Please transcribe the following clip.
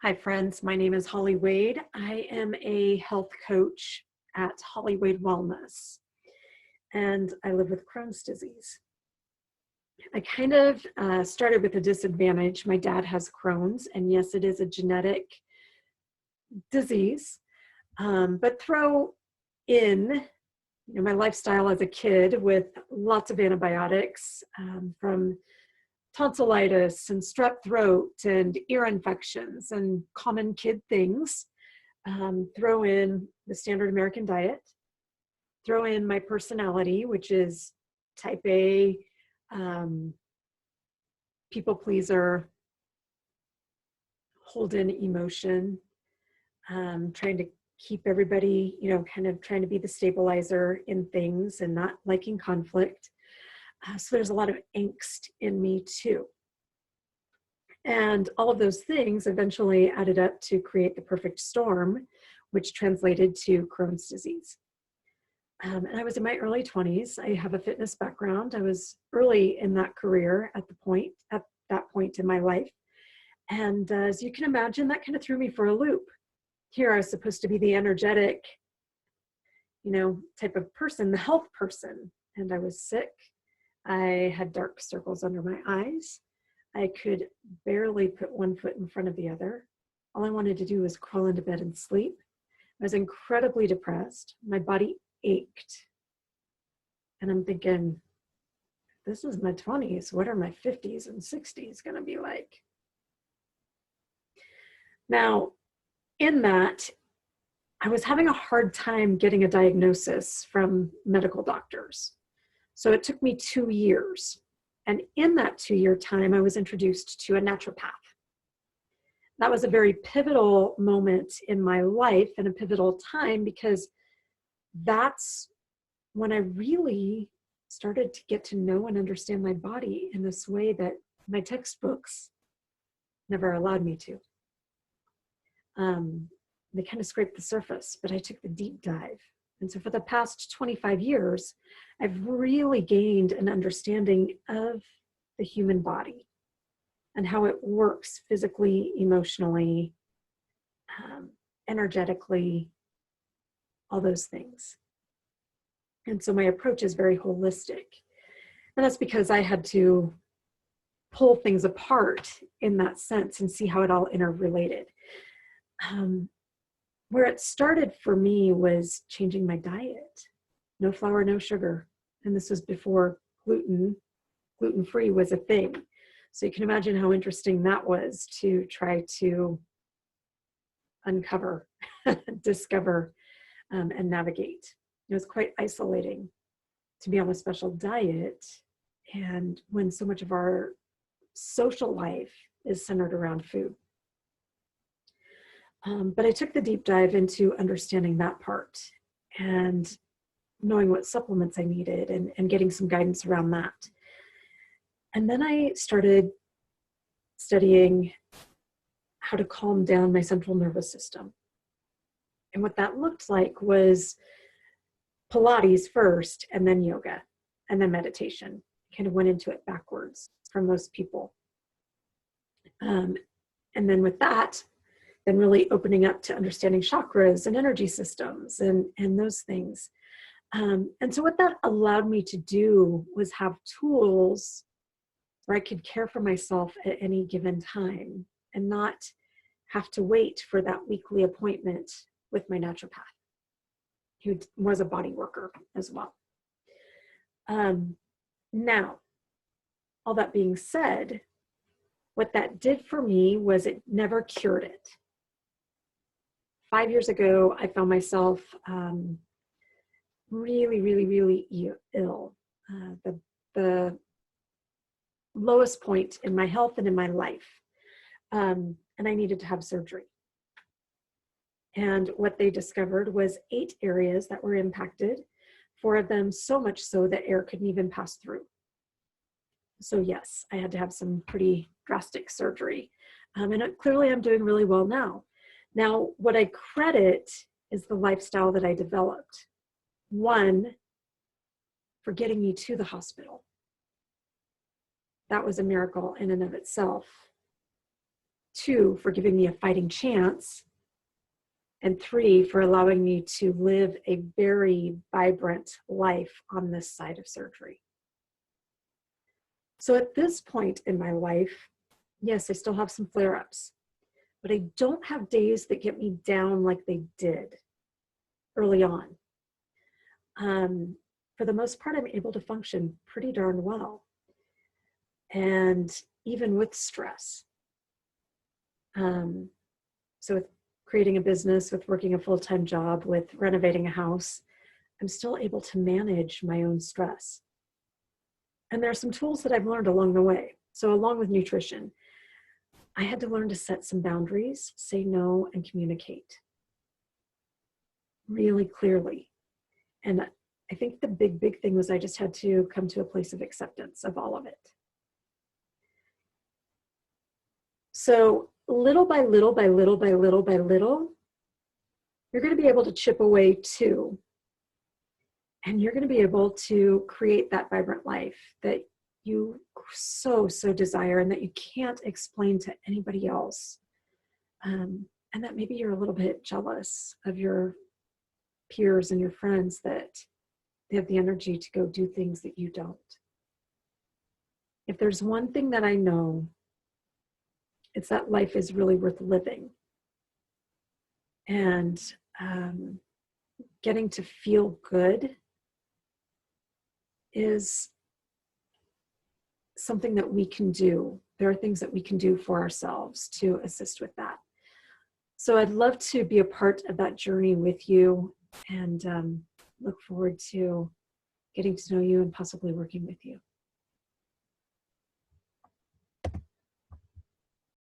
Hi, friends. My name is Holly Wade. I am a health coach at Holly Wade Wellness, and I live with Crohn's disease. I kind of started with a disadvantage. My dad has Crohn's, and yes, it is a genetic disease, but throw in my lifestyle as a kid with lots of antibiotics from tonsillitis and strep throat and ear infections and common kid things. Throw in the standard American diet, throw in my personality, which is type A, people pleaser, hold in emotion, trying to keep everybody, kind of trying to be the stabilizer in things and not liking conflict. So there's a lot of angst in me too. And all of those things eventually added up to create the perfect storm, which translated to Crohn's disease. And I was in my early 20s. I have a fitness background. I was early in that career at that point in my life. And as you can imagine, that kind of threw me for a loop. Here I was supposed to be the energetic, type of person, the health person. And I was sick. I had dark circles under my eyes. I could barely put one foot in front of the other. All I wanted to do was crawl into bed and sleep. I was incredibly depressed. My body ached. And I'm thinking, this is my 20s. What are my 50s and 60s going to be like? Now, in that, I was having a hard time getting a diagnosis from medical doctors. So it took me 2 years. And in that 2-year time, I was introduced to a naturopath. That was a very pivotal moment in my life and a pivotal time because that's when I really started to get to know and understand my body in this way that my textbooks never allowed me to. They kind of scraped the surface, but I took the deep dive. And so for the past 25 years, I've really gained an understanding of the human body and how it works physically, emotionally, energetically, all those things. And so my approach is very holistic. And that's because I had to pull things apart in that sense and see how it all interrelated. Where it started for me was changing my diet. No flour, no sugar. And this was before gluten-free was a thing. So you can imagine how interesting that was to try to uncover, discover, and navigate. It was quite isolating to be on a special diet. And when so much of our social life is centered around food. But I took the deep dive into understanding that part and knowing what supplements I needed and getting some guidance around that. And then I started studying how to calm down my central nervous system. And what that looked like was Pilates first, and then yoga, and then meditation. Kind of went into it backwards for most people. And then with that, then really opening up to understanding chakras and energy systems and those things. And so what that allowed me to do was have tools where I could care for myself at any given time and not have to wait for that weekly appointment with my naturopath, who was a body worker as well. Now, all that being said, what that did for me was it never cured it. 5 years ago, I found myself really, really, really ill. The lowest point in my health and in my life. And I needed to have surgery. And what they discovered was 8 areas that were impacted, 4 of them so much so that air couldn't even pass through. So yes, I had to have some pretty drastic surgery. And clearly I'm doing really well now. Now, what I credit is the lifestyle that I developed. 1, for getting me to the hospital. That was a miracle in and of itself. 2, for giving me a fighting chance, and 3, for allowing me to live a very vibrant life on this side of surgery. So at this point in my life, yes, I still have some flare-ups, but I don't have days that get me down like they did early on. For the most part, I'm able to function pretty darn well. And even with stress. So with creating a business, with working a full-time job, with renovating a house, I'm still able to manage my own stress. And there are some tools that I've learned along the way. So along with nutrition, I had to learn to set some boundaries, say no, and communicate really clearly. And I think the big thing was I just had to come to a place of acceptance of all of it. So little by little by little by little by little, you're going to be able to chip away too. And you're going to be able to create that vibrant life that you so desire and that you can't explain to anybody else. And that maybe you're a little bit jealous of your peers and your friends that they have the energy to go do things that you don't. If there's one thing that I know, it's that life is really worth living. And getting to feel good is something that we can do. There are things that we can do for ourselves to assist with that. So I'd love to be a part of that journey with you, and look forward to getting to know you and possibly working with you.